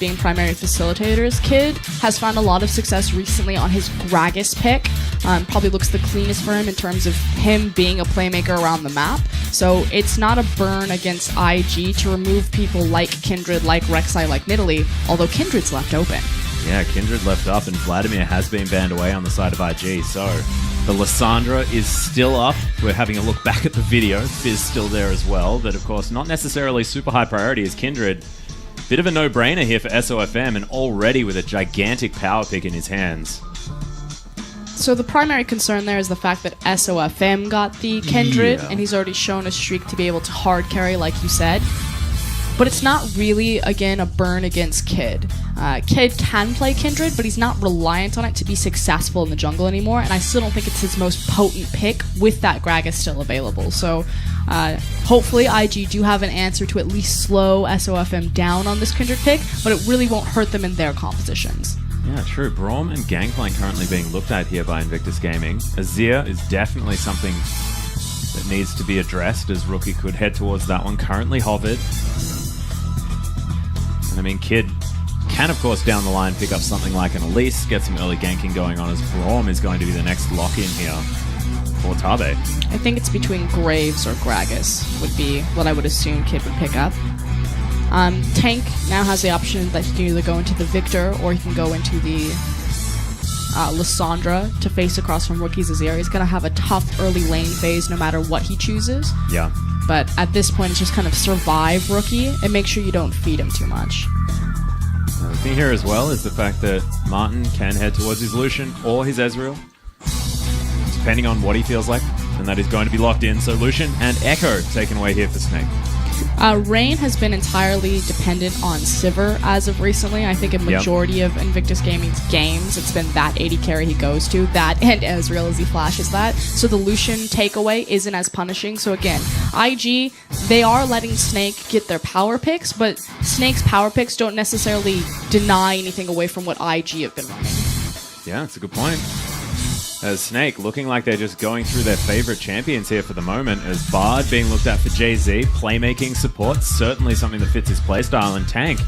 being primary facilitators. Kid has found a lot of success recently on his Gragas pick. Probably looks the cleanest for him in terms of him being a playmaker around the map. So it's not a burn against IG to remove people like Kindred, like Rek'Sai, like Nidalee, although Kindred's left open. Yeah, Kindred left up and Vladimir has been banned away on the side of IG. So the Lissandra is still up. We're having a look back at the video. Fizz still there as well. But of course, not necessarily super high priority as Kindred. Bit of a no-brainer here for Sofm, and already with a gigantic power pick in his hands. So the primary concern there is the fact that Sofm got the Kindred, and he's already shown a streak to be able to hard carry, like you said. But it's not really, again, a burn against Kid. Kid can play Kindred, but he's not reliant on it to be successful in the jungle anymore, and I still don't think it's his most potent pick with that Gragas still available. So hopefully IG do have an answer to at least slow Sofm down on this Kindred pick, but it really won't hurt them in their compositions. Yeah, true. Braum and Gangplank currently being looked at here by Invictus Gaming. Azir is definitely something that needs to be addressed, as Rookie could head towards that one. Currently hovered. And I mean, Kid can, of course, down the line pick up something like an Elise, get some early ganking going on, as Braum is going to be the next lock-in here for Tabe. I think it's between Graves or Gragas would be what I would assume Kid would pick up. Tank now has the option that he can either go into the Victor or he can go into the Lissandra to face across from Rookie's Azir. He's going to have a tough early lane phase no matter what he chooses. Yeah. But at this point, it's just kind of survive Rookie and make sure you don't feed him too much. The thing here as well is the fact that Martin can head towards his Lucian or his Ezreal, depending on what he feels like, and that is going to be locked in. So Lucian and Echo taken away here for Snake. Rain has been entirely dependent on Sivir as of recently. I think a majority of Invictus Gaming's games, it's been that 80 carry he goes to, that and Ezreal as he flashes that. So the Lucian takeaway isn't as punishing. So again, IG, they are letting Snake get their power picks, but Snake's power picks don't necessarily deny anything away from what IG have been running. Yeah, that's a good point. As Snake looking like they're just going through their favorite champions here for the moment, as Bard being looked at for Jay-Z, playmaking support, certainly something that fits his playstyle, and Tank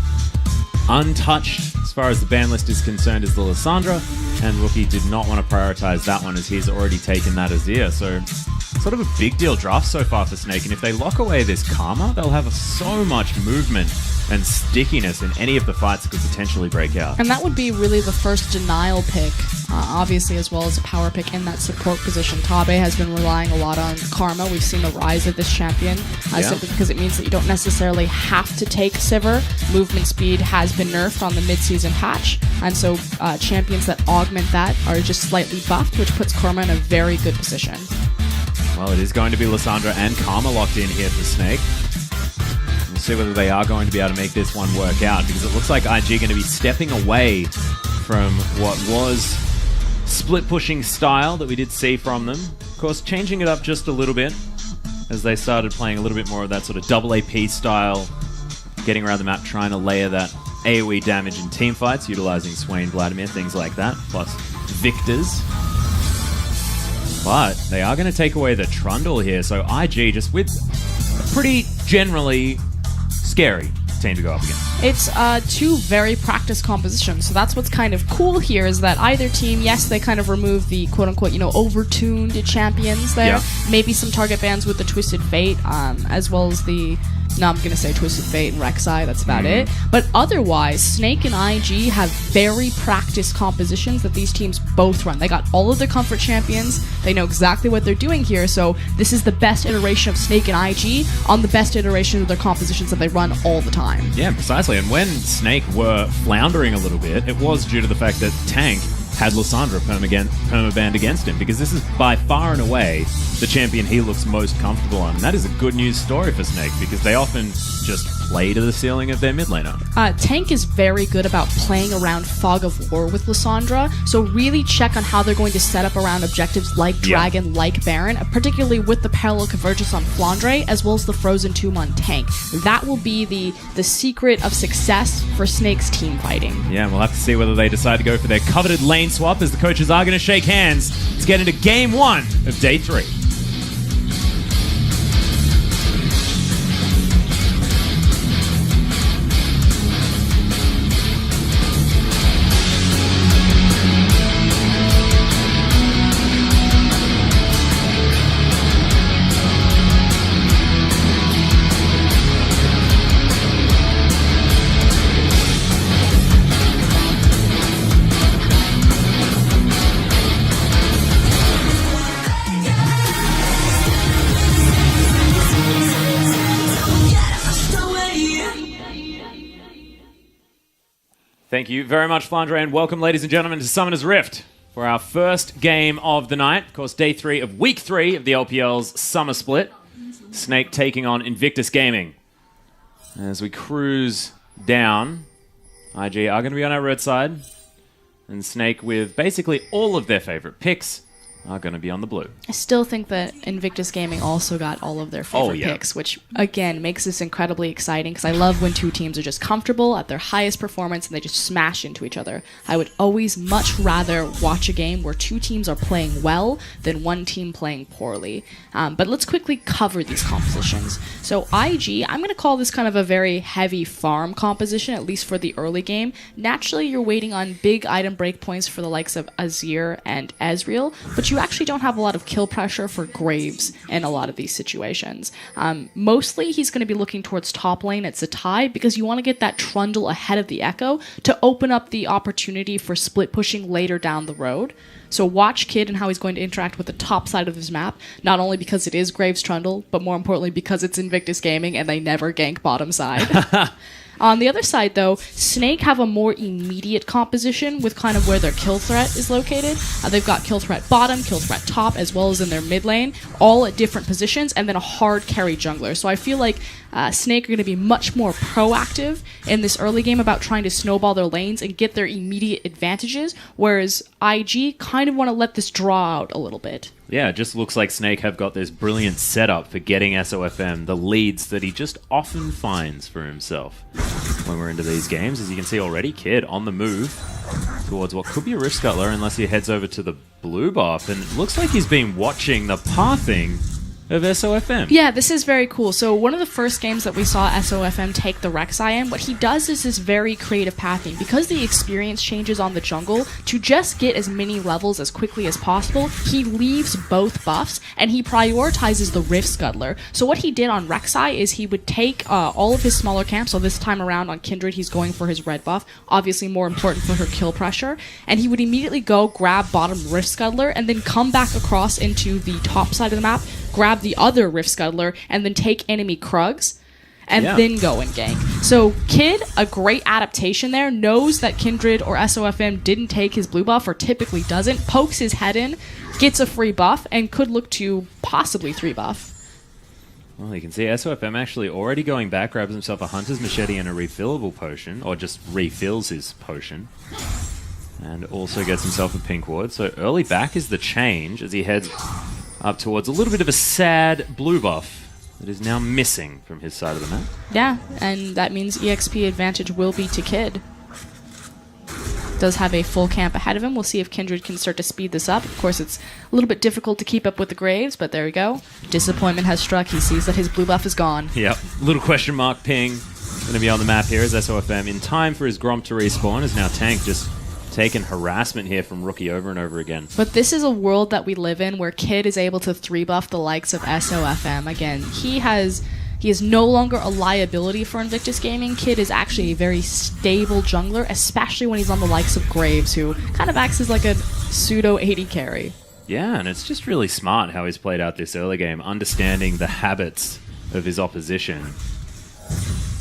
untouched as far as the ban list is concerned is the Lissandra, and Rookie did not want to prioritize that one as he's already taken that Azir. So sort of a big deal draft so far for Snake, and if they lock away this Karma, they'll have so much movement and stickiness in any of the fights that could potentially break out. And that would be really the first denial pick, obviously, as well as a power pick in that support position. Tabe has been relying a lot on Karma. We've seen the rise of this champion, simply because it means that you don't necessarily have to take Sivir. Movement speed has been nerfed on the mid-season patch, and so champions that augment that are just slightly buffed, which puts Karma in a very good position. Well, it is going to be Lissandra and Karma locked in here for Snake. We'll see whether they are going to be able to make this one work out, because it looks like IG going to be stepping away from what was split pushing style that we did see from them. Of course, changing it up just a little bit as they started playing a little bit more of that sort of double AP style, getting around the map, trying to layer that AoE damage in team fights, utilizing Swain, Vladimir, things like that, plus Victors. But they are going to take away the Trundle here, so IG just with a pretty generally scary team to go up against. It's two very practiced compositions, so that's what's kind of cool here is that either team, yes, they kind of remove the quote-unquote, overtuned champions there. Maybe some target bans with the Twisted Fate, as well as the... No, I'm going to say Twisted Fate and Rek'Sai, that's about it. But otherwise, Snake and IG have very practiced compositions that these teams both run. They got all of their comfort champions, they know exactly what they're doing here, so this is the best iteration of Snake and IG on the best iteration of their compositions that they run all the time. Yeah, precisely. And when Snake were floundering a little bit, it was due to the fact that Tank had Lissandra perma-banned against him, because this is by far and away the champion he looks most comfortable on. And that is a good news story for Snake, because they often just play to the ceiling of their mid laner. Tank is very good about playing around Fog of War with Lissandra, so really check on how they're going to set up around objectives like Dragon, like Baron, particularly with the parallel convergence on Flandre, as well as the Frozen Tomb on Tank. That will be the secret of success for Snake's team fighting. Yeah, we'll have to see whether they decide to go for their coveted lane swap, as the coaches are going to shake hands to get into Game 1 of Day 3. Thank you very much, Flandre, and welcome, ladies and gentlemen, to Summoner's Rift for our first game of the night. Of course, day 3 of week 3 of the LPL's summer split. Snake taking on Invictus Gaming. As we cruise down, IG are going to be on our red side, and Snake, with basically all of their favorite picks, are going to be on the blue. I still think that Invictus Gaming also got all of their favorite picks, which, again, makes this incredibly exciting because I love when two teams are just comfortable at their highest performance and they just smash into each other. I would always much rather watch a game where two teams are playing well than one team playing poorly. But let's quickly cover these compositions. So IG, I'm going to call this kind of a very heavy farm composition, at least for the early game. Naturally, you're waiting on big item breakpoints for the likes of Azir and Ezreal, but you actually don't have a lot of kill pressure for Graves in a lot of these situations. Mostly, he's going to be looking towards top lane at Zatai because you want to get that Trundle ahead of the Echo to open up the opportunity for split pushing later down the road. So watch Kid and how he's going to interact with the top side of his map, not only because it is Graves Trundle, but more importantly because it's Invictus Gaming and they never gank bottom side. On the other side, though, Snake have a more immediate composition with kind of where their kill threat is located. They've got kill threat bottom, kill threat top, as well as in their mid lane, all at different positions, and then a hard carry jungler. So I feel like Snake are going to be much more proactive in this early game about trying to snowball their lanes and get their immediate advantages, whereas IG kind of want to let this draw out a little bit. Yeah, it just looks like Snake have got this brilliant setup for getting Sofm the leads that he just often finds for himself when we're into these games. As you can see already, Kid on the move towards what could be a Rift Scuttler unless he heads over to the blue buff. And it looks like he's been watching the pathing of Sofm. Yeah, this is very cool. So one of the first games that we saw Sofm take the Rek'Sai in, what he does is this very creative pathing. Because the experience changes on the jungle, to just get as many levels as quickly as possible, he leaves both buffs, and he prioritizes the Rift Scuttler. So what he did on Rek'Sai is he would take all of his smaller camps, so this time around on Kindred, he's going for his red buff, obviously more important for her kill pressure, and he would immediately go grab bottom Rift Scuttler, and then come back across into the top side of the map, grab the other Rift Scuttler, and then take enemy Krugs, and then go and gank. So Kid, a great adaptation there, knows that Kindred or Sofm didn't take his blue buff, or typically doesn't, pokes his head in, gets a free buff, and could look to possibly 3 buff. Well, you can see Sofm actually already going back, grabs himself a Hunter's Machete and a refillable potion, or just refills his potion, and also gets himself a pink ward. So early back is the change as he heads up towards a little bit of a sad blue buff that is now missing from his side of the map. Yeah, and that means EXP advantage will be to Kid. Does have a full camp ahead of him. We'll see if Kindred can start to speed this up. Of course, it's a little bit difficult to keep up with the Graves, but there we go. Disappointment has struck. He sees that his blue buff is gone. Yep. Little question mark ping. Going to be on the map here as Sofm, in time for his Gromp to respawn, is now Tank just taken harassment here from Rookie over and over again. But this is a world that we live in where Kid is able to 3-buff the likes of Sofm. Again, he is no longer a liability for Invictus Gaming. Kid is actually a very stable jungler, especially when he's on the likes of Graves, who kind of acts as like a pseudo AD carry. Yeah, and it's just really smart how he's played out this early game, understanding the habits of his opposition.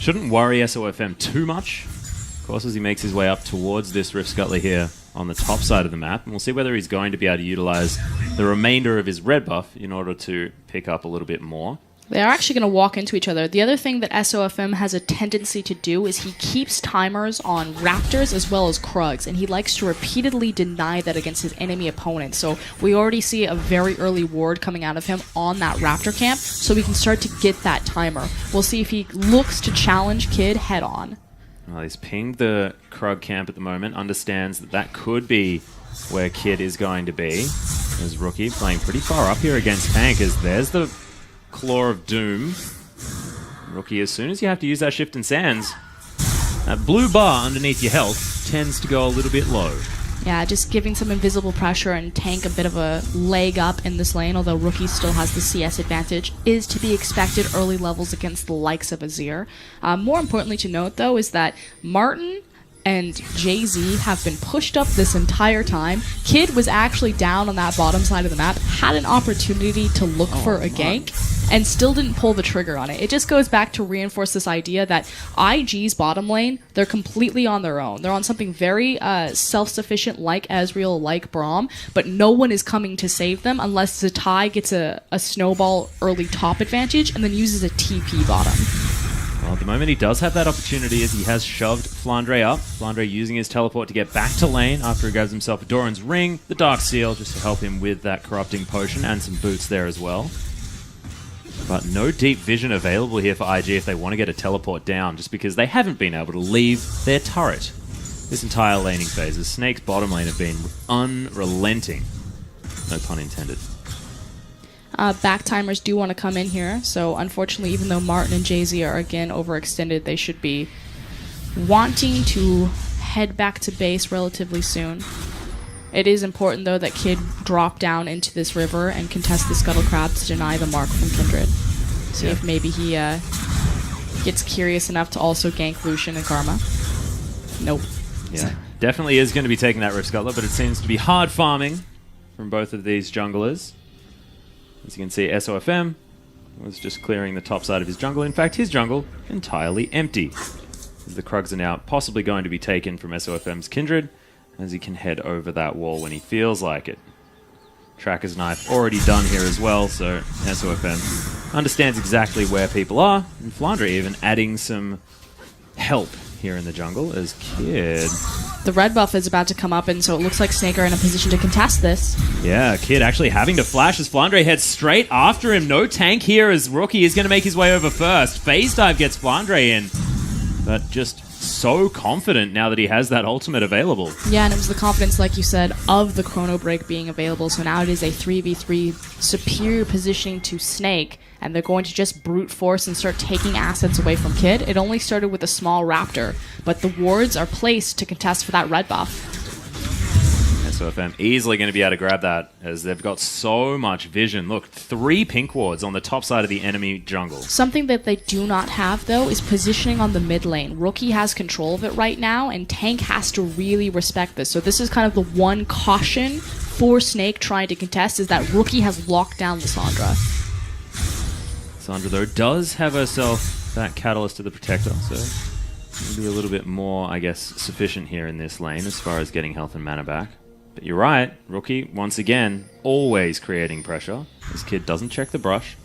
Shouldn't worry Sofm too much. Of course, as he makes his way up towards this Rift Scuttler here on the top side of the map, and we'll see whether he's going to be able to utilize the remainder of his red buff in order to pick up a little bit more. They are actually going to walk into each other. The other thing that Sofm has a tendency to do is he keeps timers on Raptors as well as Krugs, and he likes to repeatedly deny that against his enemy opponents. So we already see a very early ward coming out of him on that Raptor camp, so we can start to get that timer. We'll see if he looks to challenge Kid head on. Well, he's pinged the Krug camp at the moment, understands that that could be where Kid is going to be. There's Rookie playing pretty far up here against Tank, as there's the Claw of Doom. Rookie, as soon as you have to use that Shift and Sands, that blue bar underneath your health tends to go a little bit low. Yeah, just giving some invisible pressure and Tank a bit of a leg up in this lane, although Rookie still has the CS advantage, is to be expected early levels against the likes of Azir. More importantly to note, though, is that Martin and Jay-Z have been pushed up this entire time. Kid was actually down on that bottom side of the map, had an opportunity to look for a gank, and still didn't pull the trigger on it. It just goes back to reinforce this idea that IG's bottom lane, they're completely on their own. They're on something very self-sufficient like Ezreal, like Braum, but no one is coming to save them unless Zatai gets a snowball early top advantage and then uses a TP bottom. Well, at the moment he does have that opportunity as he has shoved Flandre up. Flandre using his teleport to get back to lane after he grabs himself a Doran's Ring, the Dark Seal, just to help him with that corrupting potion and some boots there as well. But no deep vision available here for IG if they want to get a teleport down, just because they haven't been able to leave their turret this entire laning phase. As Snake's bottom lane have been unrelenting. No pun intended. Backtimers do want to come in here, so unfortunately, even though Martin and Jay-Z are again overextended, they should be wanting to head back to base relatively soon. It is important, though, that Kid drop down into this river and contest the Scuttle Crab to deny the mark from Kindred. See if maybe he gets curious enough to also gank Lucian and Karma. Nope. Yeah, definitely is going to be taking that Rift Scuttler, but it seems to be hard farming from both of these junglers. As you can see, Sofm was just clearing the top side of his jungle. In fact, his jungle entirely empty. As the Krugs are now possibly going to be taken from Sofm's Kindred, as he can head over that wall when he feels like it. Tracker's Knife already done here as well, so Sofm understands exactly where people are, and Flandre even adding some help here in the jungle as Kid... The red buff is about to come up, and so it looks like Snake are in a position to contest this. Yeah, Kid actually having to flash as Flandre heads straight after him. No tank here as Rookie is going to make his way over first. Phase Dive gets Flandre in, but just so confident now that he has that ultimate available. Yeah, and it was the confidence, like you said, of the Chrono Break being available, so now it is a 3v3 superior positioning to Snake, and they're going to just brute force and start taking assets away from Kid. It only started with a small Raptor, but the wards are placed to contest for that red buff. Sofm easily going to be able to grab that as they've got so much vision. Look, 3 pink wards on the top side of the enemy jungle. Something that they do not have, though, is positioning on the mid lane. Rookie has control of it right now, and Tank has to really respect this. So this is kind of the one caution for Snake trying to contest, is that Rookie has locked down Lissandra. Lissandra, though, does have herself that Catalyst to the Protector, so maybe a little bit more, I guess, sufficient here in this lane as far as getting health and mana back. But you're right, Rookie, once again, always creating pressure. This Kid doesn't check the brush.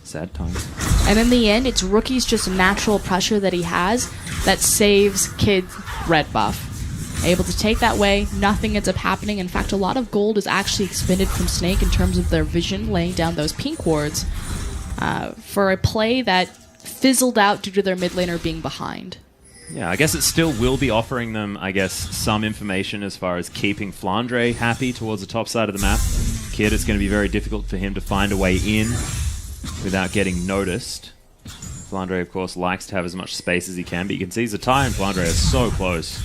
Sad times. And in the end, it's Rookie's just natural pressure that he has that saves Kid's red buff. Able to take that way, nothing ends up happening. In fact, a lot of gold is actually expended from Snake in terms of their vision, laying down those pink wards for a play that fizzled out due to their mid laner being behind. Yeah, I guess it still will be offering them, I guess, some information as far as keeping Flandre happy towards the top side of the map. Kid, it's going to be very difficult for him to find a way in without getting noticed. Flandre, of course, likes to have as much space as he can, but you can see Zatai and Flandre are so close.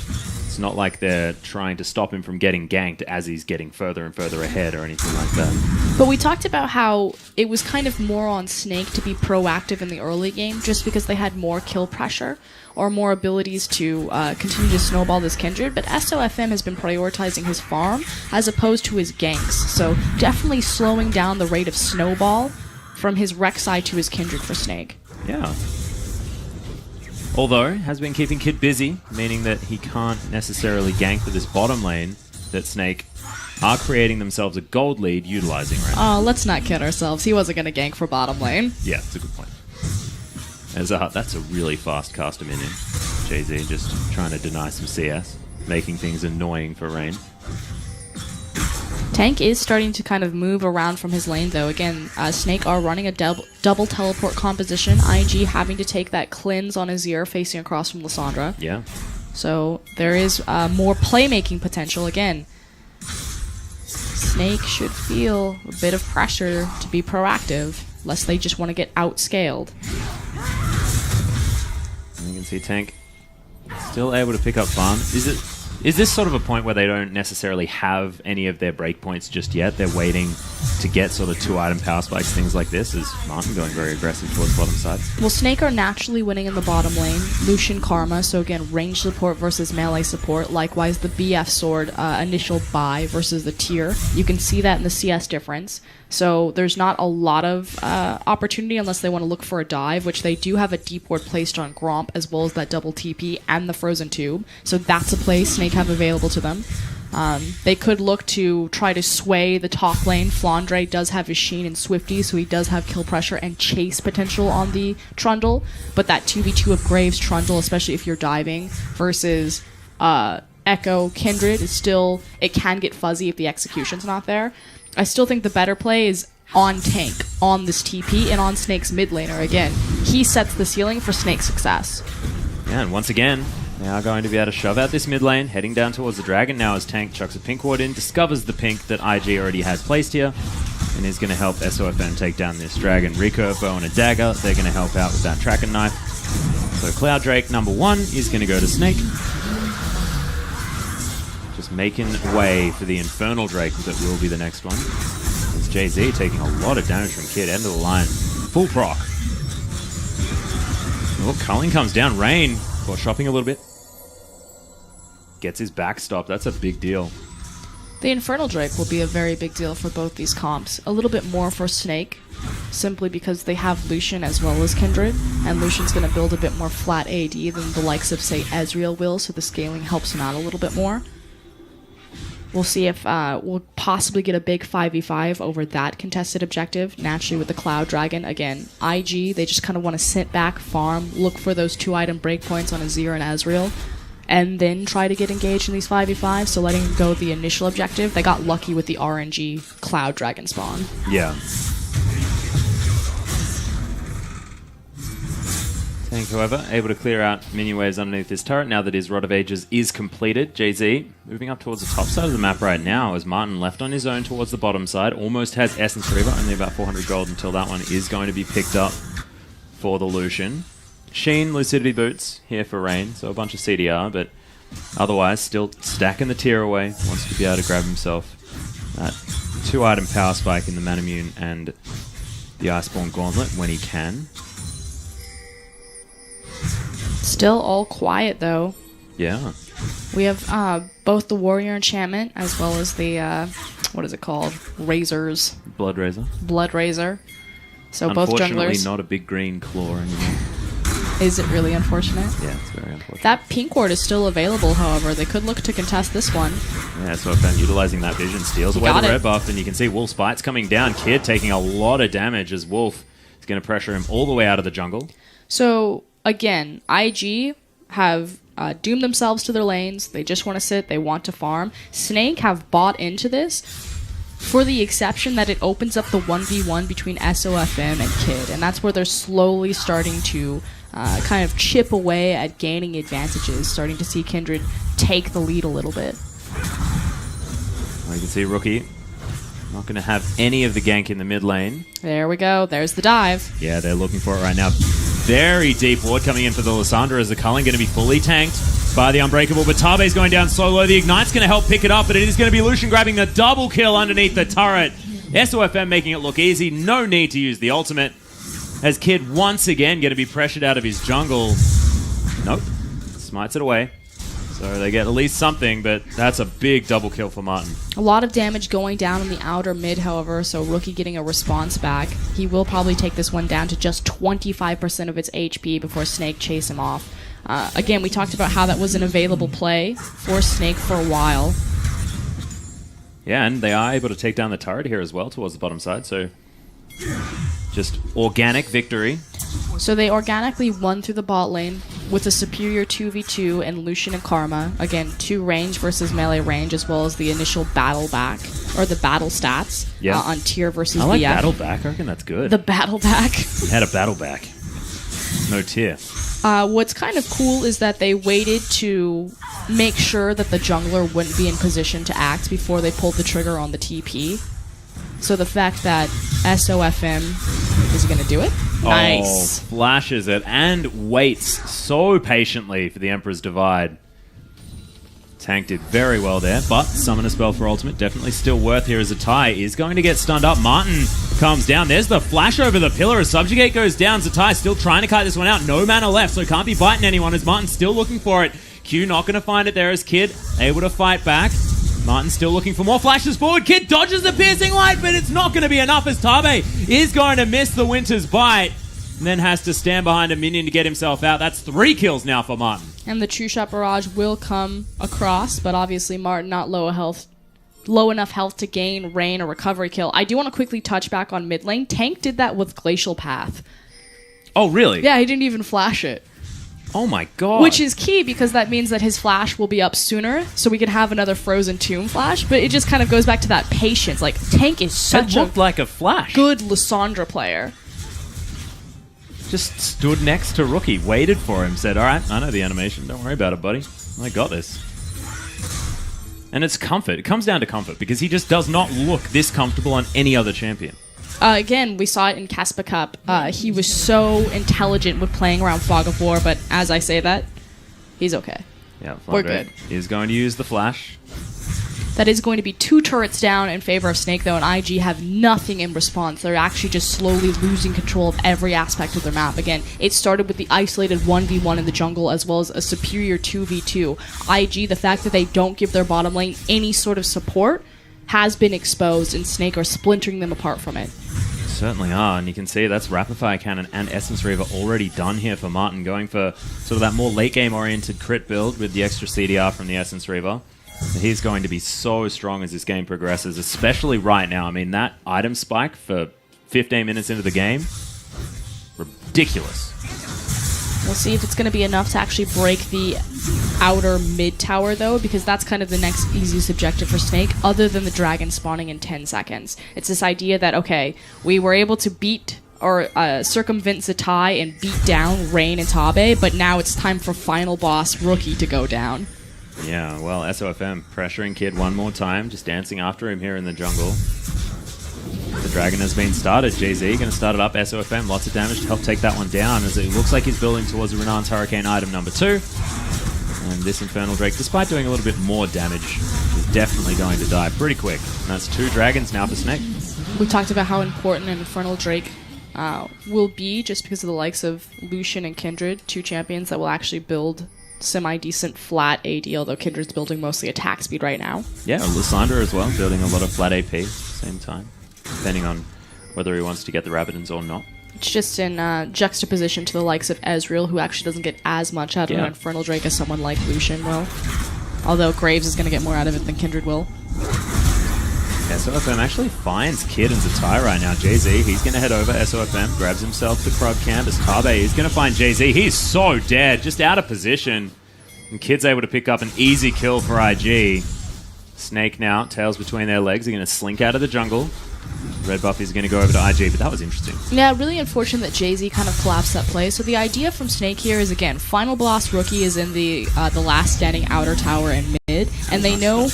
It's not like they're trying to stop him from getting ganked as he's getting further and further ahead or anything like that. But we talked about how it was kind of more on Snake to be proactive in the early game just because they had more kill pressure or more abilities to continue to snowball this Kindred, but Sofm has been prioritizing his farm as opposed to his ganks, so definitely slowing down the rate of snowball from his Rek'Sai to his Kindred for Snake. Yeah. Although, has been keeping Kid busy, meaning that he can't necessarily gank for this bottom lane that Snake are creating themselves a gold lead utilizing right now. Oh, let's not kid ourselves. He wasn't going to gank for bottom lane. Yeah, that's a good point. That's a really fast caster minion. Jay-Z just trying to deny some CS, making things annoying for Rain. Tank is starting to kind of move around from his lane, though. Again, Snake are running a double teleport composition. IG having to take that cleanse on Azir facing across from Lissandra. Yeah. So there is more playmaking potential. Again, Snake should feel a bit of pressure to be proactive, lest they just want to get outscaled. And you can see Tank still able to pick up farm. Is it Is this sort of a point where they don't necessarily have any of their breakpoints just yet? They're waiting to get sort of 2-item power spikes, things like this. Is Martin going very aggressive towards bottom side? Well, Snake are naturally winning in the bottom lane. Lucian Karma, so again, range support versus melee support. Likewise, the BF sword initial buy versus the tier. You can see that in the CS difference. So there's not a lot of opportunity unless they want to look for a dive, which they do have a deep ward placed on Gromp, as well as that double TP and the frozen tube. So that's a play Snake have available to them. They could look to try to sway the top lane. Flandre does have his Sheen and Swifty, so he does have kill pressure and chase potential on the Trundle. But that 2v2 of Graves Trundle, especially if you're diving, versus Echo Kindred, is still, it can get fuzzy if the execution's not there. I still think the better play is on tank, on this TP, and on Snake's mid laner. Again, he sets the ceiling for Snake's success. Yeah, and once again, they are going to be able to shove out this mid lane, heading down towards the dragon now as Tank chucks a pink ward in, discovers the pink that IG already has placed here, and is going to help Sofm take down this dragon. Recurve bow and a dagger, they're going to help out with that Kraken knife. So Cloud Drake number 1 is going to go to Snake. Just making way for the Infernal Drake that will be the next one. It's Jay-Z taking a lot of damage from Kid, end of the line. Full proc. Oh, Culling comes down. Rain, caught shopping a little bit. Gets his backstop. That's a big deal. The Infernal Drake will be a very big deal for both these comps. A little bit more for Snake, simply because they have Lucian as well as Kindred, and Lucian's going to build a bit more flat AD than the likes of, say, Ezreal will, so the scaling helps him out a little bit more. We'll see if we'll possibly get a big 5v5 over that contested objective. Naturally, with the Cloud Dragon, again, IG, they just kind of want to sit back, farm, look for those 2-item breakpoints on Azir and Ezreal, and then try to get engaged in these 5v5s. So letting go the initial objective, they got lucky with the RNG Cloud Dragon spawn. Yeah. Tank, however, able to clear out minion waves underneath this turret now that his Rod of Ages is completed. Jay-Z moving up towards the top side of the map right now as Martin left on his own towards the bottom side. Almost has Essence Reaver, only about 400 gold until that one is going to be picked up for the Lucian. Sheen, Lucidity Boots here for Rain, so a bunch of CDR, but otherwise still stacking the tier away. Wants to be able to grab himself that 2-item power spike in the Manamune and the Iceborne Gauntlet when he can. Still all quiet, though. Yeah. We have both the Warrior Enchantment as well as the, what is it called? Razors. Blood Razor. Blood Razor. So both Unfortunately, junglers. not a big green claw anymore. Is it really unfortunate? Yeah, it's very unfortunate. That pink ward is still available, however. They could look to contest this one. Yeah, so I've been utilizing that vision, steals away the red buff, and you can see Wolf's Bite's coming down. Kid taking a lot of damage as Wolf is going to pressure him all the way out of the jungle. So, again, IG have doomed themselves to their lanes. They just want to sit. They want to farm. Snake have bought into this for the exception that it opens up the 1v1 between Sofm and Kid. And that's where they're slowly starting to kind of chip away at gaining advantages, starting to see Kindred take the lead a little bit. Well, you can see Rookie not going to have any of the gank in the mid lane. There we go. There's the dive. Yeah, they're looking for it right now. Very deep ward coming in for the Lysandra as the Culling going to be fully tanked by the Unbreakable. But Tabe's going down so low. The Ignite's going to help pick it up, but it is going to be Lucian grabbing the double kill underneath the turret. Sofm making it look easy. No need to use the ultimate. As Kid once again going to be pressured out of his jungle. Nope. Smites it away. So they get at least something, but that's a big double kill for Martin. A lot of damage going down in the outer mid, however, so Rookie getting a response back. He will probably take this one down to just 25% of its HP before Snake chase him off. Again, we talked about how that was an available play for Snake for a while. Yeah, and they are able to take down the turret here as well towards the bottom side, so just organic victory. So they organically won through the bot lane with a superior 2v2 and Lucian and Karma. Again, 2 range versus melee range, as well as the initial battle back, or the battle stats on tier versus I like BF. battle back. I reckon that's good. The battle back. We had a battle back. No tier. What's kind of cool is that they waited to make sure that the jungler wouldn't be in position to act before they pulled the trigger on the TP. So the fact that Sofm is going to do it. Nice. Oh, flashes it and waits so patiently for the Emperor's Divide. Tank did very well there, but summon a spell for ultimate. Definitely still worth here as a tie is going to get stunned up. Martin comes down. There's the flash over the pillar as Subjugate goes down. Zatai still trying to kite this one out. No mana left, so can't be biting anyone as Martin's still looking for it. Q not going to find it there as Kid able to fight back. Martin still looking for more flashes forward. Kid dodges the piercing light, but it's not going to be enough as Tabe is going to miss the Winter's Bite and then has to stand behind a minion to get himself out. That's 3 kills now for Martin. And the True Shot Barrage will come across, but obviously Martin not low enough health to gain Rain or recovery kill. I do want to quickly touch back on mid lane. Tank did that with Glacial Path. Oh, really? Yeah, he didn't even flash it. Oh my god. Which is key because that means that his flash will be up sooner, so we can have another Frozen Tomb flash, but it just kind of goes back to that patience. Like, Tank is such It looked like a flash. good Lissandra player. Just stood next to Rookie, waited for him, said, alright, I know the animation, don't worry about it, buddy. I got this. And it's comfort. It comes down to comfort, because he just does not look this comfortable on any other champion. Again, we saw it in Caspa Cup. He was so intelligent with playing around Fog of War, but as I say that, he's okay. Yeah, We're good. Is going to use the flash. That is going to be 2 turrets down in favor of Snake, though, and IG have nothing in response. They're actually just slowly losing control of every aspect of their map. Again, it started with the isolated 1v1 in the jungle, as well as a superior 2v2. IG, the fact that they don't give their bottom lane any sort of support, has been exposed, and Snake are splintering them apart from it. Certainly are, and you can see that's Rapid Fire Cannon and Essence Reaver already done here for Martin, going for sort of that more late game oriented crit build with the extra CDR from the Essence Reaver. So he's going to be so strong as this game progresses, especially right now. I mean, that item spike for 15 minutes into the game, ridiculous. We'll see if it's going to be enough to actually break the outer mid tower, though, because that's kind of the next easiest objective for Snake, other than the dragon spawning in 10 seconds. It's this idea that, okay, we were able to beat or circumvent Zatai and beat down Rain and Tabe, but now it's time for final boss Rookie to go down. Yeah, well, SOFM pressuring Kid one more time, just dancing after him here in the jungle. The dragon has been started. JZ going to start it up. SOFM, lots of damage to help take that one down, as it looks like he's building towards Renan's Hurricane item number 2. And this Infernal Drake, despite doing a little bit more damage, is definitely going to die pretty quick. And that's 2 dragons now for Snake. We talked about how important an Infernal Drake will be, just because of the likes of Lucian and Kindred, 2 champions that will actually build semi-decent flat AD, although Kindred's building mostly attack speed right now. Yeah, Lissandra as well, building a lot of flat AP at the same time, depending on whether he wants to get the Rabidons or not. It's just in juxtaposition to the likes of Ezreal, who actually doesn't get as much out of an Infernal Drake as someone like Lucian will. Although Graves is going to get more out of it than Kindred will. SOFM actually finds Kid and Zatai right now. JZ, he's going to head over. SOFM grabs himself the Krug Camp as Tabe is going to find JZ. He's so dead, just out of position. And Kid's able to pick up an easy kill for IG. Snake now, tails between their legs. They're going to slink out of the jungle. Red buff is going to go over to IG, but that was interesting. Yeah, really unfortunate that JZ kind of collapsed that play. So the idea from Snake here is, again, Final Boss Rookie is in the last standing outer tower and mid, and they know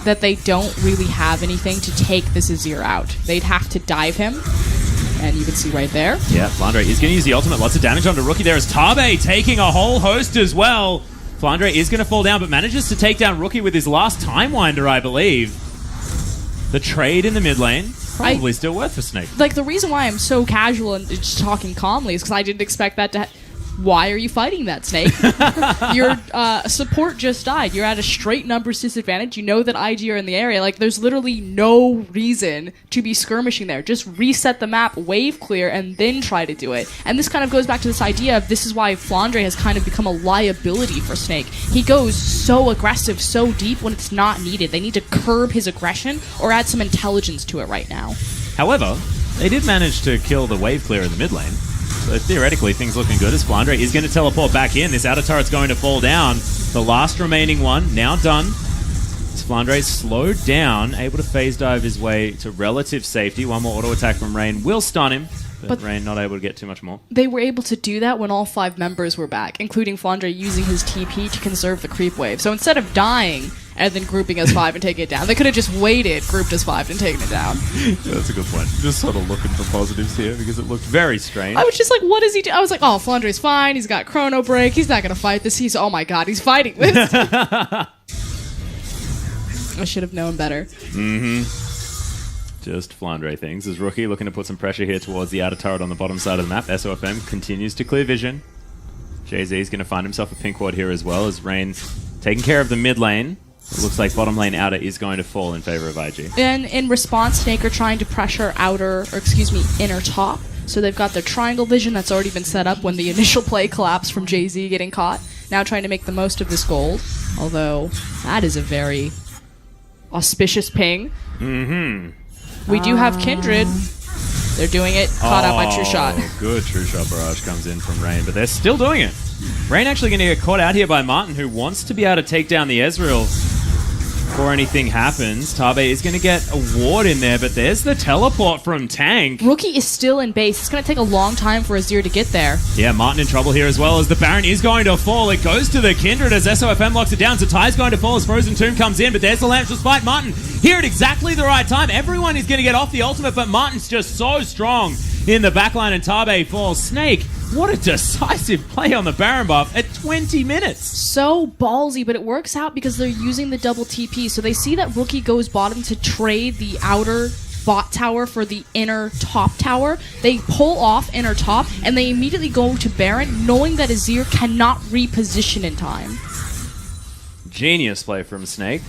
that they don't really have anything to take this Azir out. They'd have to dive him, and you can see right there. Yeah, Flandre is going to use the ultimate. Lots of damage onto Rookie there as Tabe taking a whole host as well. Flandre is going to fall down, but manages to take down Rookie with his last Time Winder, I believe. The trade in the mid lane, probably still worth for Snake. Like, the reason why I'm so casual and just talking calmly is because I didn't expect that to why are you fighting that, Snake? Your support just died. You're at a straight numbers disadvantage. You know that IG are in the area. Like, there's literally no reason to be skirmishing there. Just reset the map, wave clear, and then try to do it. And this kind of goes back to this idea of this is why Flandre has kind of become a liability for Snake. He goes so aggressive, so deep when it's not needed. They need to curb his aggression or add some intelligence to it right now. However, they did manage to kill the wave clear in the mid lane. So theoretically, things looking good as Flandre is going to teleport back in. This outer turret's going to fall down. The last remaining one, now done. As Flandre slowed down, able to phase dive his way to relative safety. One more auto attack from Rain will stun him, but Rain not able to get too much more. They were able to do that when all 5 members were back, including Flandre using his TP to conserve the creep wave. So instead of dying and then grouping as 5 and taking it down. They could have just waited, grouped as 5 and taken it down. Yeah, that's a good point. Just sort of looking for positives here because it looked very strange. I was just like, what is he do? I was like, oh, Flandre's fine. He's got chrono break. He's not going to fight this. Oh my god, he's fighting this. I should have known better. Just Flandre things. As Rookie looking to put some pressure here towards the outer turret on the bottom side of the map. SOFM continues to clear vision. Jay-Z is going to find himself a pink ward here as well as Rain taking care of the mid lane. It looks like bottom lane outer is going to fall in favor of IG. And in response, Snake are trying to pressure inner top. So they've got their triangle vision that's already been set up when the initial play collapsed from Jay-Z getting caught. Now trying to make the most of this gold. Although, that is a very auspicious ping. We do have Kindred. They're doing it. Caught out by True Shot. Good True Shot barrage comes in from Rain, but they're still doing it. Rain actually going to get caught out here by Martin, who wants to be able to take down the Ezreal before anything happens. Tabe is going to get a ward in there, but there's the teleport from Tank. Rookie is still in base. It's going to take a long time for Azir to get there. Yeah, Martin in trouble here as well as the Baron is going to fall. It goes to the Kindred as SOFM locks it down. So Ty's going to fall as Frozen Tomb comes in, but there's the Lamps fight. Martin here at exactly the right time. Everyone is going to get off the ultimate, but Martin's just so strong in the backline and Tabe falls. Snake, what a decisive play on the Baron buff at 20 minutes. So ballsy, but it works out because they're using the double TP. So they see that Rookie goes bottom to trade the outer bot tower for the inner top tower. They pull off inner top, and they immediately go to Baron, knowing that Azir cannot reposition in time. Genius play from Snake.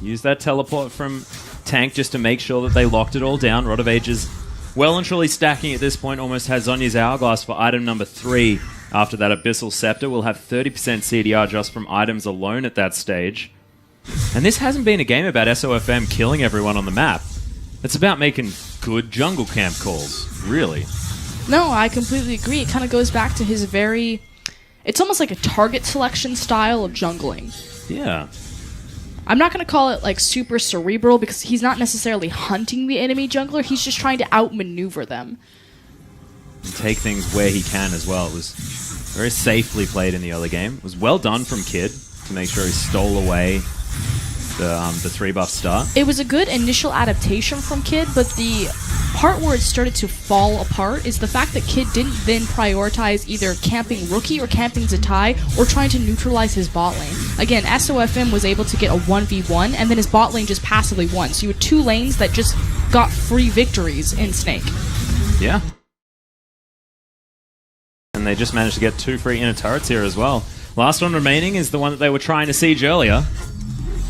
Use that teleport from Tank just to make sure that they locked it all down. Rod of Ages well and truly stacking at this point. Almost has Zonya's Hourglass for item number 3. After that Abyssal Scepter, we'll have 30% CDR just from items alone at that stage. And this hasn't been a game about SOFM killing everyone on the map. It's about making good jungle camp calls, really. No, I completely agree. It kind of goes back to his very... It's almost like a target selection style of jungling. Yeah. I'm not going to call it like super cerebral because he's not necessarily hunting the enemy jungler. He's just trying to outmaneuver them. And take things where he can as well. It was very safely played in the early game. It was well done from Kid to make sure he stole away the 3-buff start. It was a good initial adaptation from Kid, but the part where it started to fall apart is the fact that Kid didn't then prioritize either camping Rookie or camping Zatai or trying to neutralize his bot lane. Again, SOFM was able to get a 1v1 and then his bot lane just passively won. So you had 2 lanes that just got free victories in Snake. Yeah. And they just managed to get 2 free inner turrets here as well. Last one remaining is the one that they were trying to siege earlier.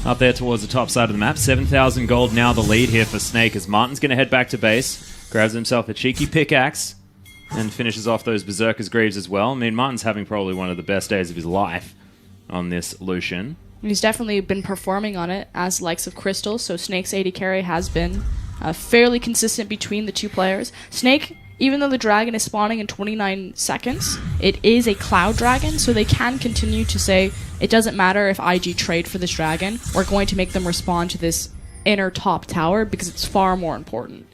Up there towards the top side of the map. 7,000 gold now the lead here for Snake as Martin's going to head back to base. Grabs himself a cheeky pickaxe and finishes off those Berserker's Greaves as well. I mean, Martin's having probably one of the best days of his life on this Lucian. He's definitely been performing on it as the likes of Crystal, so Snake's AD carry has been fairly consistent between the two players. Snake, even though the dragon is spawning in 29 seconds, it is a cloud dragon, so they can continue to say, it doesn't matter if IG trade for this dragon, we're going to make them respond to this inner top tower because it's far more important.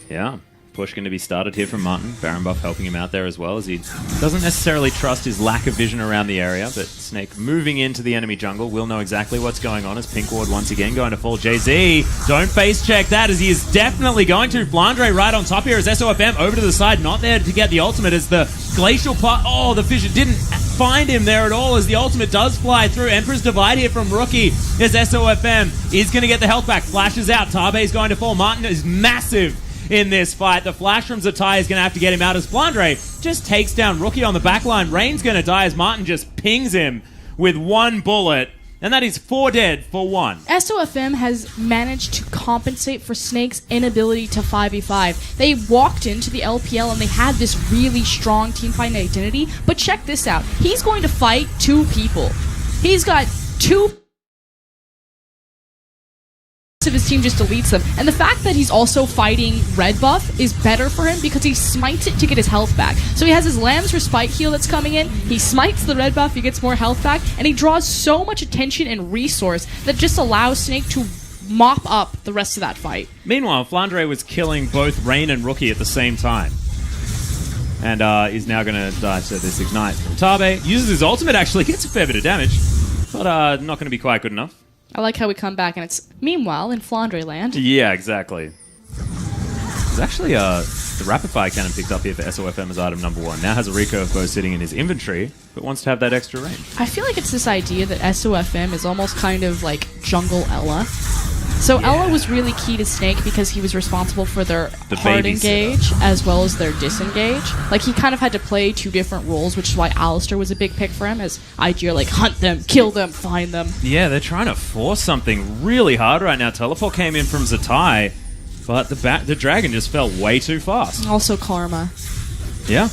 Yeah. Push going to be started here from Martin. Baron buff helping him out there as well as he doesn't necessarily trust his lack of vision around the area, but Snake moving into the enemy jungle will know exactly what's going on as Pink Ward once again going to fall. Jay-Z, don't face check that as he is definitely going to. Flandre right on top here as SOFM over to the side, not there to get the ultimate as the glacial part. Oh, the fissure didn't find him there at all as the ultimate does fly through. Emperor's Divide here from Rookie as SOFM is going to get the health back. Flashes out. Tabe is going to fall. Martin is massive in this fight. The flash from Zatai is going to have to get him out as Flandre just takes down Rookie on the backline. Rain's going to die as Martin just pings him with 1 bullet. And that is 4 dead for 1. SOFM has managed to compensate for Snake's inability to 5v5. They walked into the LPL and they had this really strong teamfight identity. But check this out. He's going to fight 2 people. He's got 2 of his team just deletes them. And the fact that he's also fighting red buff is better for him because he smites it to get his health back. So he has his Lamb's Respite heal that's coming in, he smites the red buff, he gets more health back, and he draws so much attention and resource that just allows Snake to mop up the rest of that fight. Meanwhile, Flandre was killing both Rain and Rookie at the same time. And is now going to die to this Ignite. Tabe uses his ultimate, actually, gets a fair bit of damage, but not going to be quite good enough. I like how we come back and it's meanwhile in Flandre land. Yeah, exactly. There's actually the rapid fire cannon picked up here for SOFM as item number 1. Now has a recurve bow sitting in his inventory, but wants to have that extra range. I feel like it's this idea that SOFM is almost kind of like jungle Ella. So Ella was really key to Snake because he was responsible for their hard engage as well as their disengage. Like, he kind of had to play 2 different roles, which is why Alistair was a big pick for him, as IG are like, hunt them, kill them, find them. Yeah, they're trying to force something really hard right now. Teleport came in from Zatai, but the dragon just fell way too fast. Also Karma. Yeah.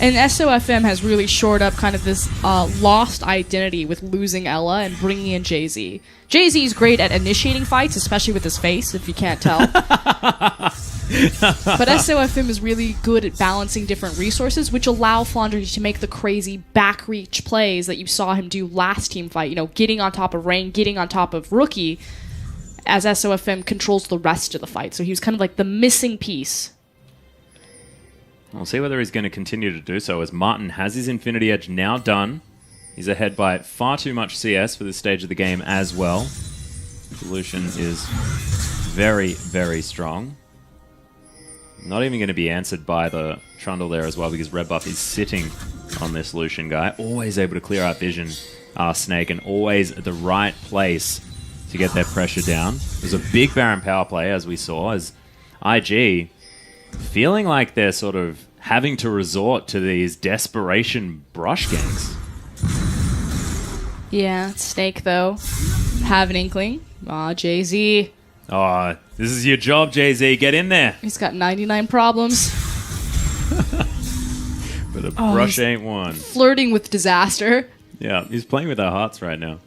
And SOFM has really shored up kind of this lost identity with losing Ella and bringing in Jay-Z. Jay-Z is great at initiating fights, especially with his face, if you can't tell. But SOFM is really good at balancing different resources, which allow Flandre to make the crazy back reach plays that you saw him do last team fight. You know, getting on top of Rain, getting on top of Rookie, as SOFM controls the rest of the fight. So he was kind of like the missing piece. We'll see whether he's going to continue to do so, as Martin has his Infinity Edge now done. He's ahead by far too much CS for this stage of the game as well. Solution is very, very strong. Not even going to be answered by the Trundle there as well, because Red Buff is sitting on this Lucian guy. Always able to clear out vision, Snake, and always at the right place to get their pressure down. It was a big Baron power play, as we saw, as IG feeling like they're sort of having to resort to these desperation brush ganks. Yeah, Snake, though. Have an inkling. Aw, Jay-Z. Oh, this is your job, Jay-Z. Get in there. He's got 99 problems. But a brush ain't one. Flirting with disaster. Yeah, he's playing with our hearts right now.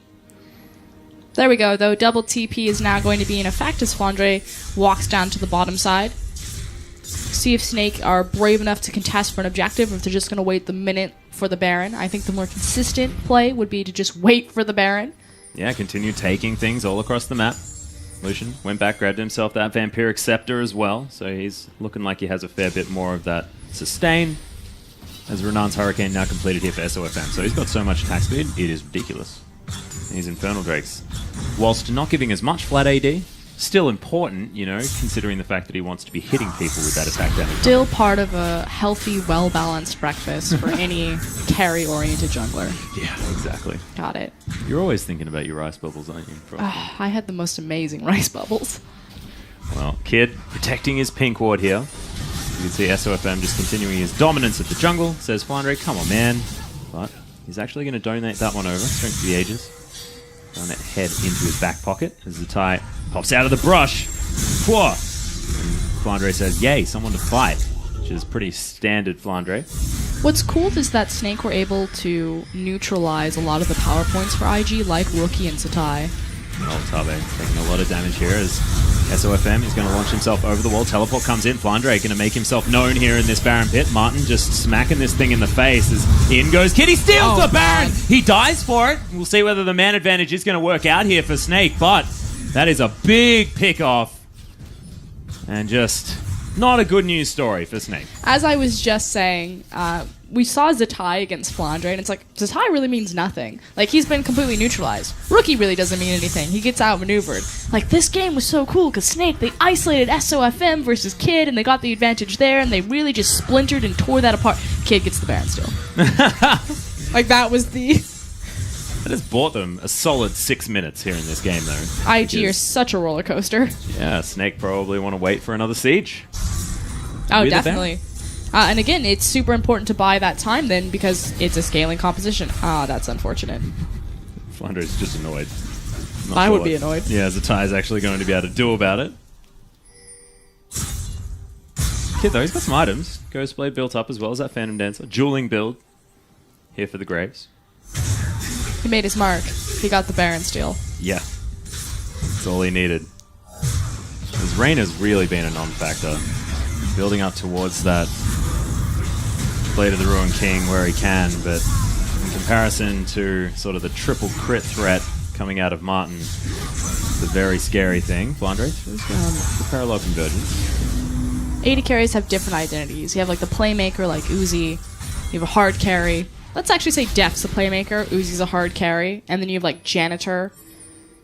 There we go, though. Double TP is now going to be in effect as Flandre walks down to the bottom side. See if Snake are brave enough to contest for an objective, or if they're just going to wait the minute for the Baron. I think the more consistent play would be to just wait for the Baron. Yeah, continue taking things all across the map. Lucian went back, grabbed himself that Vampiric Scepter as well, so he's looking like he has a fair bit more of that sustain. As Renan's Hurricane now completed here for SOFM, so he's got so much attack speed, it is ridiculous. And his Infernal Drakes, whilst not giving as much flat AD, still important, you know, considering the fact that he wants to be hitting people with that attack damage. Still part of a healthy, well-balanced breakfast for any carry-oriented jungler. Yeah, exactly. Got it. You're always thinking about your rice bubbles, aren't you? I had the most amazing rice bubbles. Well, Kid protecting his pink ward here. You can see SOFM just continuing his dominance of the jungle. Says Flandre, come on, man. But he's actually going to donate that one over. Strength of the Ages. Going to head into his back pocket as the tie pops out of the brush. Whoa! And Flandre says, yay, someone to fight. Which is pretty standard Flandre. What's cool is that Snake were able to neutralize a lot of the power points for IG, like Rookie and Satai. Tabe taking a lot of damage here as SOFM is going to launch himself over the wall. Teleport comes in. Flandre going to make himself known here in this Baron pit. Martin just smacking this thing in the face as in goes Kid. He steals the Baron. He dies for it. We'll see whether the man advantage is going to work out here for Snake, but that is a big pick off and just not a good news story for Snake. As I was just saying, we saw Zatai against Flandre, and it's like, Zatai really means nothing. Like, he's been completely neutralized. Rookie really doesn't mean anything. He gets outmaneuvered. Like, this game was so cool, because Snake, they isolated SOFM versus Kid, and they got the advantage there, and they really just splintered and tore that apart. Kid gets the Baron still. Like, that was the... That has bought them a solid 6 minutes here in this game, though. IG are such a roller coaster. Yeah, Snake probably want to wait for another siege. Oh, definitely. And again, it's super important to buy that time then, because it's a scaling composition. Ah, that's unfortunate. Flandre's just annoyed. I would be annoyed. Yeah, Zatai's actually going to be able to do about it. Kid, though, he's got some items. Ghostblade built up as well as that Phantom Dancer. Dueling build here for the Graves. He made his mark. He got the Baron steal. Yeah. That's all he needed. His Rain has really been a non-factor. Building up towards that Blade of the Ruined King where he can, but in comparison to sort of the triple crit threat coming out of Martin, it's a very scary thing. Flandre throws down the parallel convergence. 80 carries have different identities. You have like the playmaker like Uzi. You have a hard carry. let's actually say Def's a playmaker, Uzi's a hard carry, and then you have like Janitor,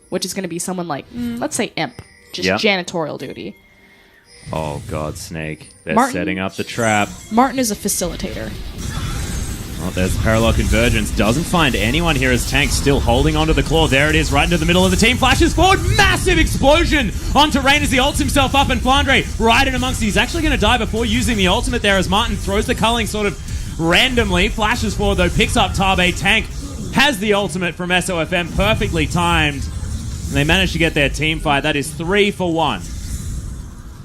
which is going to be someone like, let's say Imp, just janitorial duty. Oh god, Snake. They're Martin, setting up the trap. Martin is a facilitator. Oh, there's the parallel convergence. Doesn't find anyone here as Tank still holding onto the claw. There it is, right into the middle of the team. Flashes forward. Massive explosion onto Rain as he ults himself up, and Flandre right in amongst. He's actually going to die before using the ultimate there as Martin throws the culling sort of randomly. Flashes forward though, picks up Tabe. Tank has the ultimate from SOFM, perfectly timed. And they managed to get their team fight. That is 3 for 1.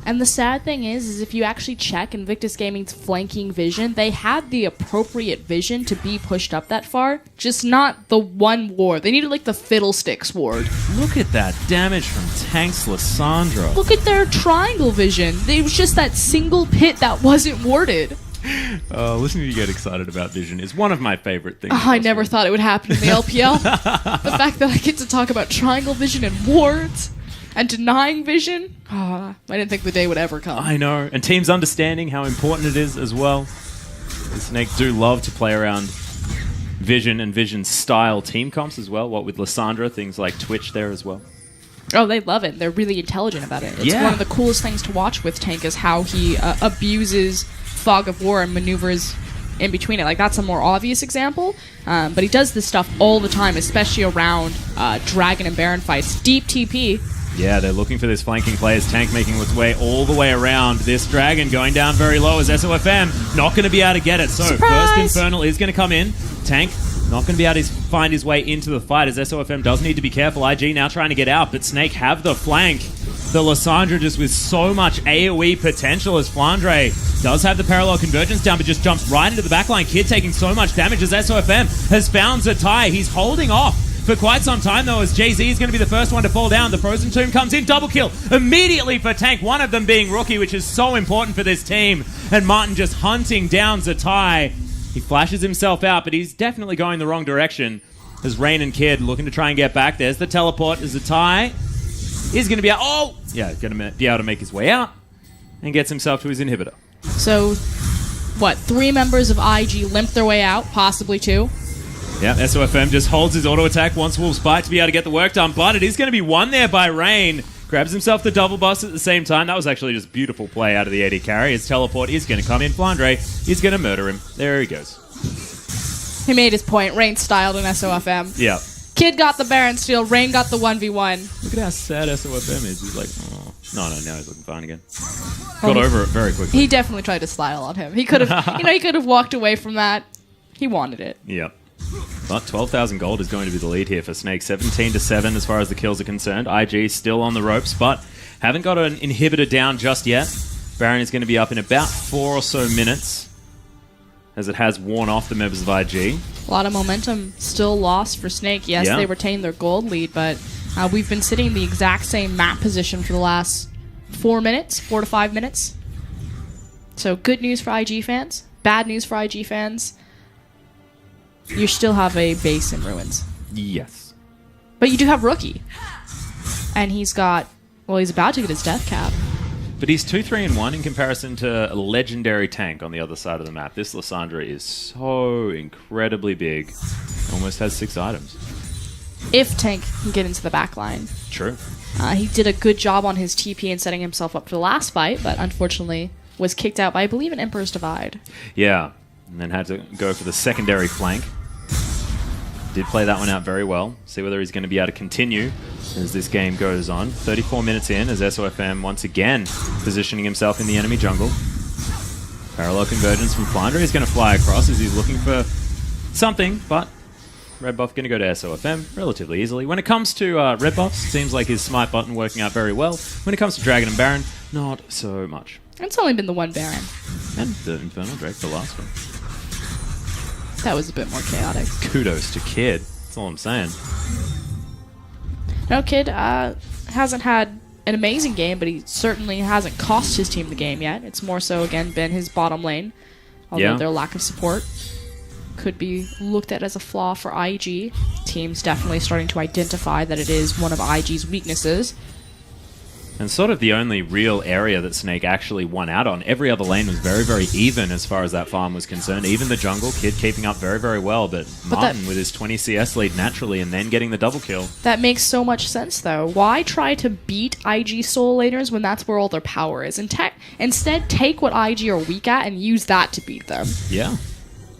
And the sad thing is if you actually check Invictus Gaming's flanking vision, they had the appropriate vision to be pushed up that far, just not the one ward. They needed like the Fiddlesticks ward. Look at that damage from Tank's Lissandra. Look at their triangle vision. It was just that single pit that wasn't warded. Listening to you get excited about vision is one of my favorite things. I never thought it would happen in the LPL. The fact that I get to talk about triangle vision and wards and denying vision, I didn't think the day would ever come. I know. And teams understanding how important it is as well. The Snake do love to play around vision and vision style team comps as well. What with Lissandra, things like Twitch there as well. Oh, they love it. They're really intelligent about it. It's one of the coolest things to watch with Tank is how he abuses Fog of War and maneuvers in between it. Like, that's a more obvious example. But he does this stuff all the time, especially around Dragon and Baron fights. Deep TP. Yeah, they're looking for this flanking play as Tank making its way all the way around. This Dragon going down very low as SOFM not going to be able to get it. So Surprise! First Infernal is going to come in. Tank not going to be able to find his way into the fight as SOFM does need to be careful. IG now trying to get out, but Snake have the flank. The Lissandra just with so much AoE potential as Flandre does have the parallel convergence down, but just jumps right into the backline. Kid taking so much damage as SOFM has found Zatai. He's holding off for quite some time though as Jay-Z is going to be the first one to fall down. The Frozen Tomb comes in, double kill immediately for Tank, one of them being Rookie, which is so important for this team. And Martin just hunting down Zatai. He flashes himself out, but he's definitely going the wrong direction as Rain and Kid looking to try and get back. There's the teleport as Zatai is going to be going to be able to make his way out and gets himself to his inhibitor. So, what, 3 members of IG limp their way out, possibly 2? Yeah, SOFM just holds his auto attack, wants Wolf's Bite to be able to get the work done, but it is going to be won there by Rain. Grabs himself the double bust at the same time. That was actually just beautiful play out of the AD carry. His teleport is going to come in. Flandre is going to murder him. There he goes. He made his point. Rain styled in SOFM. Yeah. Kid got the Baron steal. Rain got the 1v1. Look at how sad SOFM is. He's like, oh. No, now he's looking fine again. Got over it very quickly. He definitely tried to style on him. He could have, he could have walked away from that. He wanted it. Yeah. But 12,000 gold is going to be the lead here for Snake. 17-7 as far as the kills are concerned. IG still on the ropes, but haven't got an inhibitor down just yet. Baron is going to be up in about 4 or so minutes as it has worn off the members of IG. A lot of momentum still lost for Snake. Yes, they retained their gold lead, but we've been sitting in the exact same map position for the last 4 to 5 minutes. So good news for IG fans, bad news for IG fans. You still have a base in ruins. Yes. But you do have Rookie. And he's about to get his death cap. But he's 2-3-1 in comparison to a legendary Tank on the other side of the map. This Lissandra is so incredibly big. Almost has 6 items. If Tank can get into the back line. True. He did a good job on his TP and setting himself up for the last fight, but unfortunately was kicked out by, I believe, an Emperor's Divide. Yeah. And then had to go for the secondary flank. Did play that one out very well. See whether he's going to be able to continue as this game goes on. 34 minutes in as SOFM once again positioning himself in the enemy jungle. Parallel convergence from Flandre is going to fly across as he's looking for something, but red buff going to go to SOFM relatively easily. When it comes to red buffs, seems like his smite button working out very well. When it comes to Dragon and Baron, not so much. It's only been the one Baron. And the Infernal Drake, the last one. That was a bit more chaotic. Kudos to Kid. That's all I'm saying. No, Kid hasn't had an amazing game, but he certainly hasn't cost his team the game yet. It's more so, again, been his bottom lane. Although their lack of support could be looked at as a flaw for IG. Team's definitely starting to identify that it is one of IG's weaknesses. And sort of the only real area that Snake actually won out on. Every other lane was very, very even as far as that farm was concerned. Even the jungle, Kid keeping up very, very well. But Martin with his 20 CS lead naturally and then getting the double kill. That makes so much sense, though. Why try to beat IG solo laners when that's where all their power is? Instead, take what IG are weak at and use that to beat them. Yeah.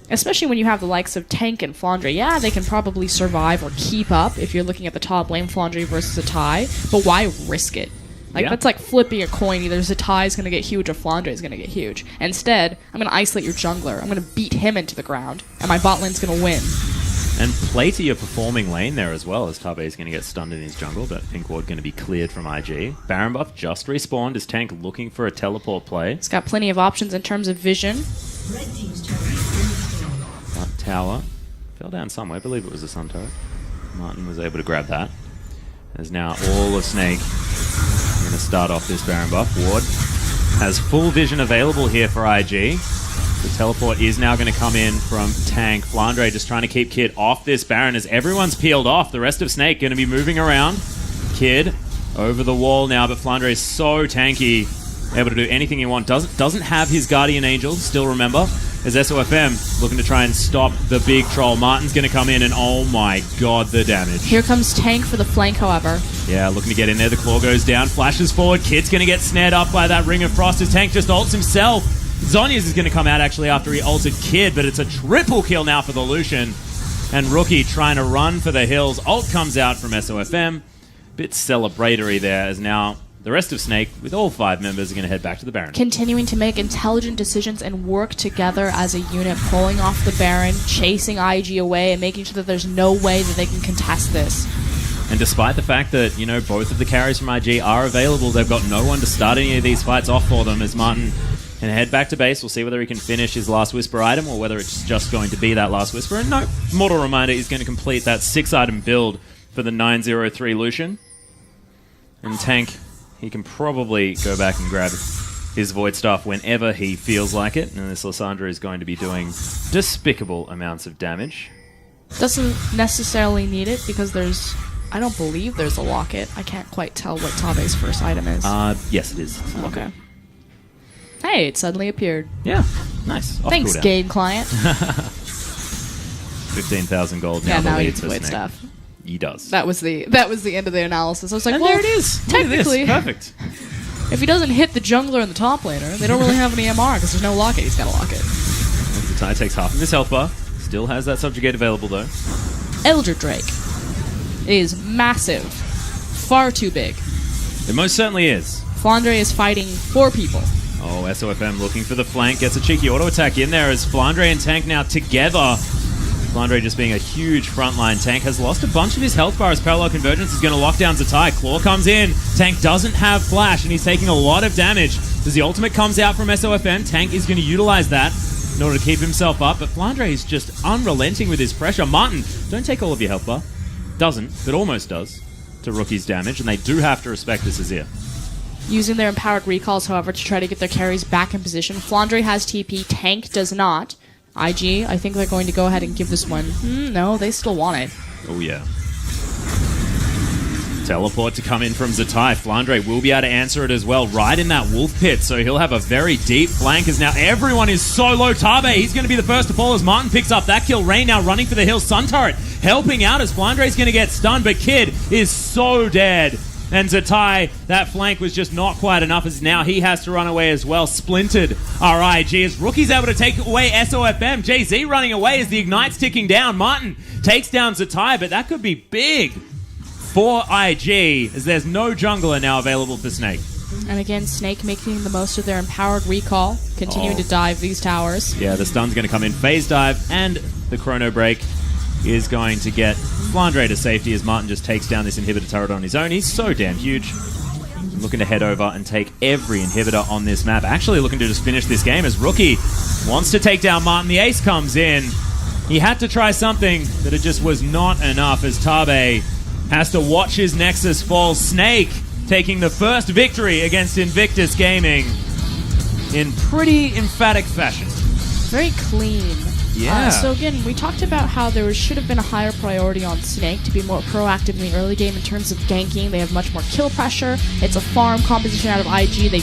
Especially when you have the likes of Tank and Flandre. Yeah, they can probably survive or keep up if you're looking at the top lane, Flandre versus Zatai. But why risk it? Like, that's like flipping a coin. Either Zatai is going to get huge or Flandre is going to get huge. Instead, I'm going to isolate your jungler. I'm going to beat him into the ground, and my bot lane's going to win. And play to your performing lane there as well, as Tabe is going to get stunned in his jungle, but Pink Ward going to be cleared from IG. Baron buff just respawned. Is Tank looking for a teleport play? He's got plenty of options in terms of vision. That tower fell down somewhere. I believe it was a Sun turret. Martin was able to grab that. There's now all of Snake. We're going to start off this Baron buff. Ward has full vision available here for IG. The teleport is now going to come in from Tank. Flandre just trying to keep Kid off this Baron as everyone's peeled off. The rest of Snake going to be moving around. Kid over the wall now, but Flandre is so tanky, able to do anything he wants. Doesn't have his Guardian Angel, still remember, as SOFM looking to try and stop the big troll. Martin's going to come in and oh my god, the damage. Here comes Tank for the flank, however. Yeah, looking to get in there. The claw goes down, flashes forward. Kid's going to get snared up by that Ring of Frost as Tank just ults himself. Zhonya's is going to come out actually after he ulted Kid, but it's a triple kill now for the Lucian. And Rookie trying to run for the hills. Ult comes out from SOFM. Bit celebratory there as now the rest of Snake, with all 5 members, are going to head back to the Baron. Continuing to make intelligent decisions and work together as a unit, pulling off the Baron, chasing IG away, and making sure that there's no way that they can contest this. And despite the fact that, you know, both of the carries from IG are available, they've got no one to start any of these fights off for them as Martin can head back to base. We'll see whether he can finish his last Whisper item or whether it's just going to be that last Whisper. And no, mortal reminder, he's going to complete that 6-item build for the 903 Lucian. And Tank, he can probably go back and grab his Void Staff whenever he feels like it. And this Lissandra is going to be doing despicable amounts of damage. Doesn't necessarily need it because there's... I don't believe there's a locket. I can't quite tell what Tabe's first item is. Yes, it is. Okay. Hey, it suddenly appeared. Yeah, nice. Thanks, game client. 15,000 gold now. Yeah, now he lead needs for Void Snake. Staff. He does. That was the end of the analysis. I was like, And well, there it is. technically, Look at this. Perfect. if he doesn't hit the jungler and the top laner, they don't really have any MR because there's no locket. He's got a locket. Zatai takes half of his health bar. Still has that subjugate available though. Elder Drake is massive. Far too big. It most certainly is. Flandre is fighting 4 people. Oh, SOFM looking for the flank. Gets a cheeky auto attack in there as Flandre and Tank now together. Flandre just being a huge frontline. Tank has lost a bunch of his health bar as Parallel Convergence is going to lock down Zatai. Claw comes in. Tank doesn't have flash and he's taking a lot of damage. As the ultimate comes out from SOFM, Tank is going to utilize that in order to keep himself up. But Flandre is just unrelenting with his pressure. Martin, don't take all of your health bar. Doesn't, but almost does to Rookie's damage. And they do have to respect this Azir. Using their empowered recalls, however, to try to get their carries back in position. Flandre has TP, Tank does not. IG, I think they're going to go ahead and give this one. No, they still want it. Oh, yeah. Teleport to come in from Zatai. Flandre will be able to answer it as well, right in that wolf pit, so he'll have a very deep flank as now everyone is so low. Tabe, he's going to be the first to fall as Martin picks up that kill. Rain now running for the hill. Sun Turret helping out as Flandre's going to get stunned, but Kid is so dead. And Zatai, that flank was just not quite enough as now he has to run away as well. Splintered RIG as Rookie's able to take away SOFM. JZ running away as the Ignite's ticking down. Martin takes down Zatai, but that could be big for IG as there's no jungler now available for Snake. And again, Snake making the most of their empowered recall, continuing to dive these towers. Yeah, the stun's going to come in. Phase dive and the chrono break is going to get Flandre to safety as Martin just takes down this inhibitor turret on his own. He's so damn huge. Looking to head over and take every inhibitor on this map. Actually looking to just finish this game as Rookie wants to take down Martin. The ace comes in. He had to try something, but it just was not enough as Tabe has to watch his Nexus fall. Snake taking the first victory against Invictus Gaming in pretty emphatic fashion. Very clean. Yeah. So again, we talked about how there should have been a higher priority on Snake to be more proactive in the early game in terms of ganking. They have much more kill pressure. It's a farm composition out of IG. They